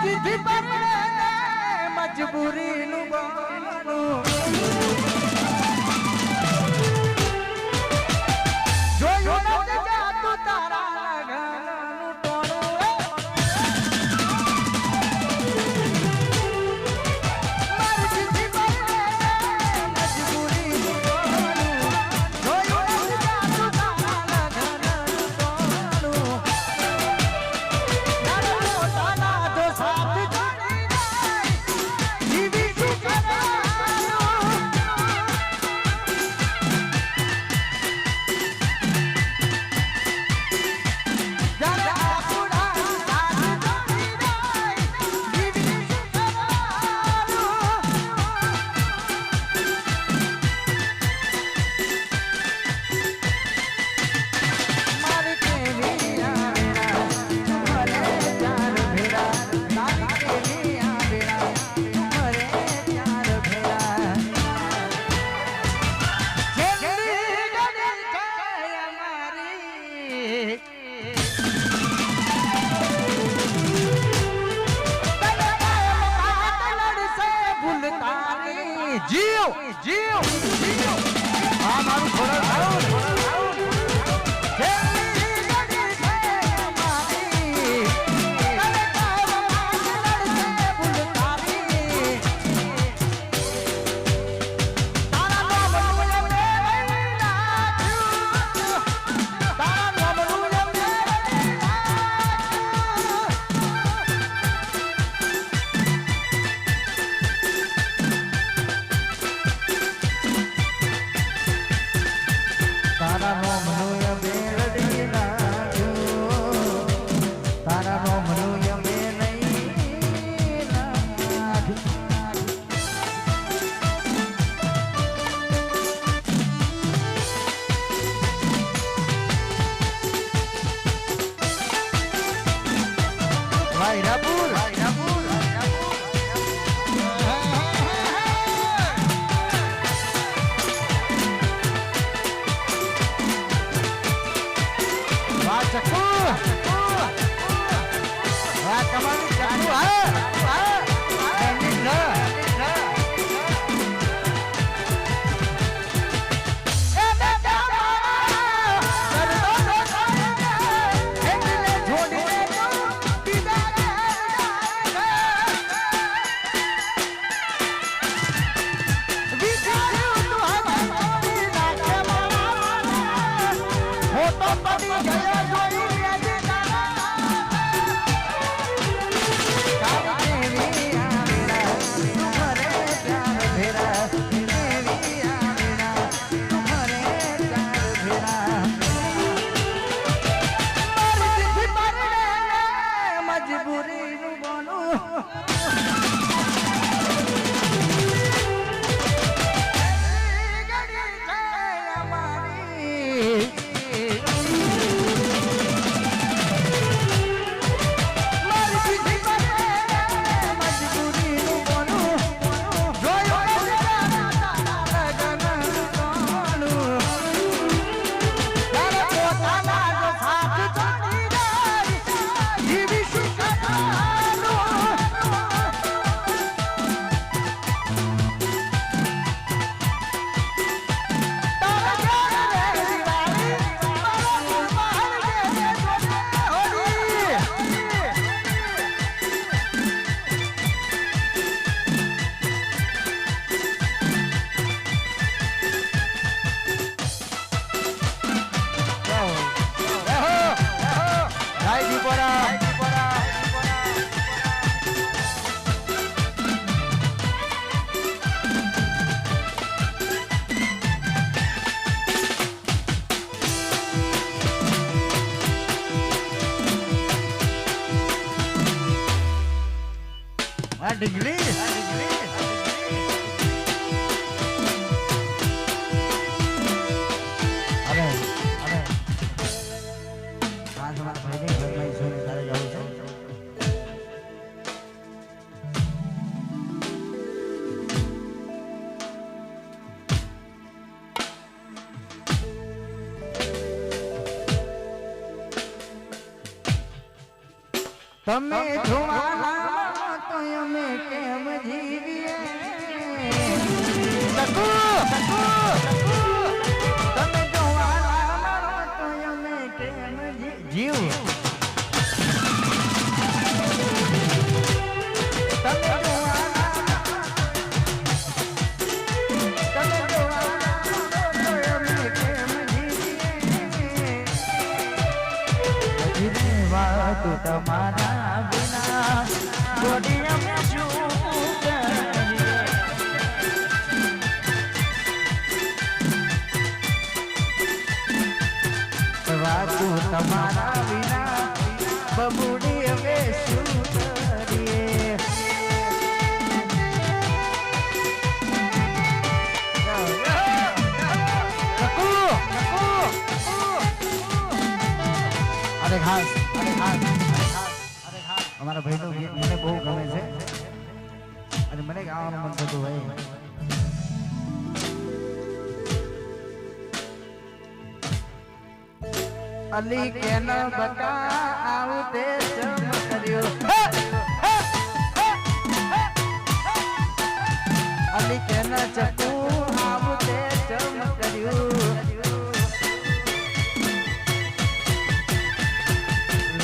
ચિઠ્ઠી પર મજબૂરીનું બહાનું જોયું નથી જાતું તારા લગનનું ટોણું મારી ચિઠ્ઠી પર મજબૂરીનું બહાનું જોયું નથી જાતું તારા લગનનું ટોણું જીવ જીવ આ મારું ખોડલ ડિગ્રી અરે અરે આ તમારા ભાઈને ઘરમાં ઈશ્વરને તારે જવું છે તમે જોવાના તો અમે કેમ જીવીએ સકુ સકુ તમે જો વાલા મારો તો અમે કેમ જીવ તમે જો તું તમારા વિના ગોડી અમે શું કરીએ વાકુ તમારા વિના બબુડી અમે શું કરીએ અરે ખાસ અમારા ભાઈનું ગીત મને બહુ ગમે છે અને મને ગાવાનું મન થતું હોય અલી કેન બકા આવું તે જમ કર્યો અલી કેન ચકુ આવું તે જમ કર્યું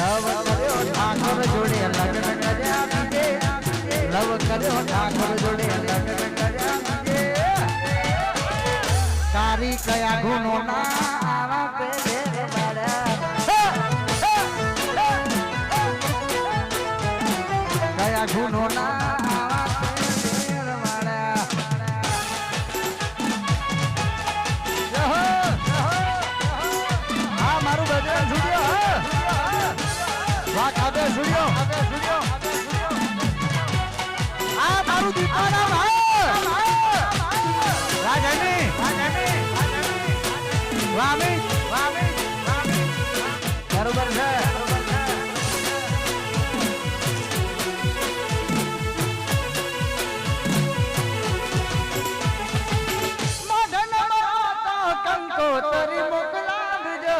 લવ કર્યો ઠાકોર જોડે લગ્ન કર્યા બીજે લવ કર્યો ઠાકોર જોડે લગ્ન કર્યા બીજે તારી કયા ગુનો ના આવા પેલે કયા ગુનો ના આવા પેલે હા મારું બજરંગ સ્ટુડિયો ખાતે સુડ્યો આ મારું દીપાના રાજની વામી બરોબર છે કંકોતરી મોકલાવજો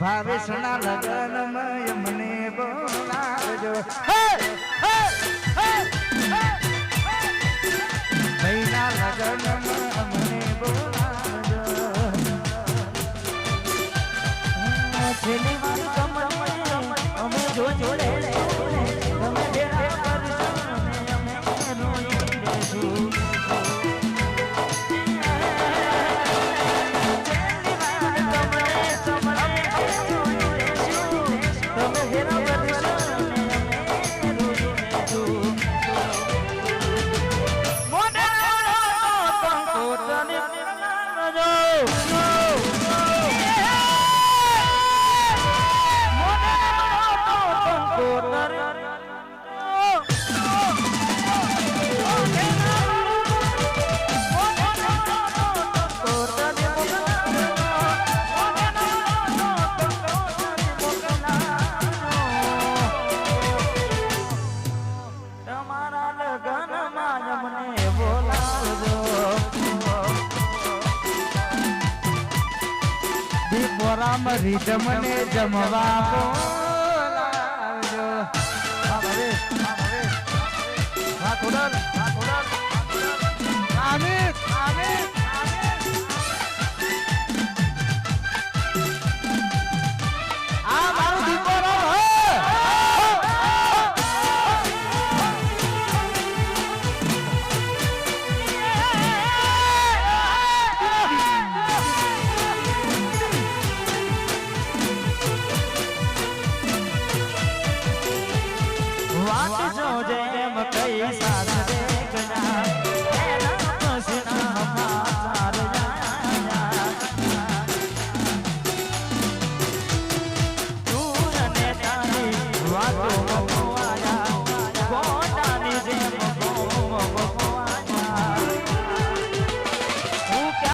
ભાવેશના લગનમાં મને બોલાવજો ભાઈના લગનમાં મને બોલાવજો છેલ્લી વાર તમને અમે જો જોડે તમે ભેળા કરશો ને અમે રોઈ દેશું રામરી જમને જમવા બોલાવજો આમિર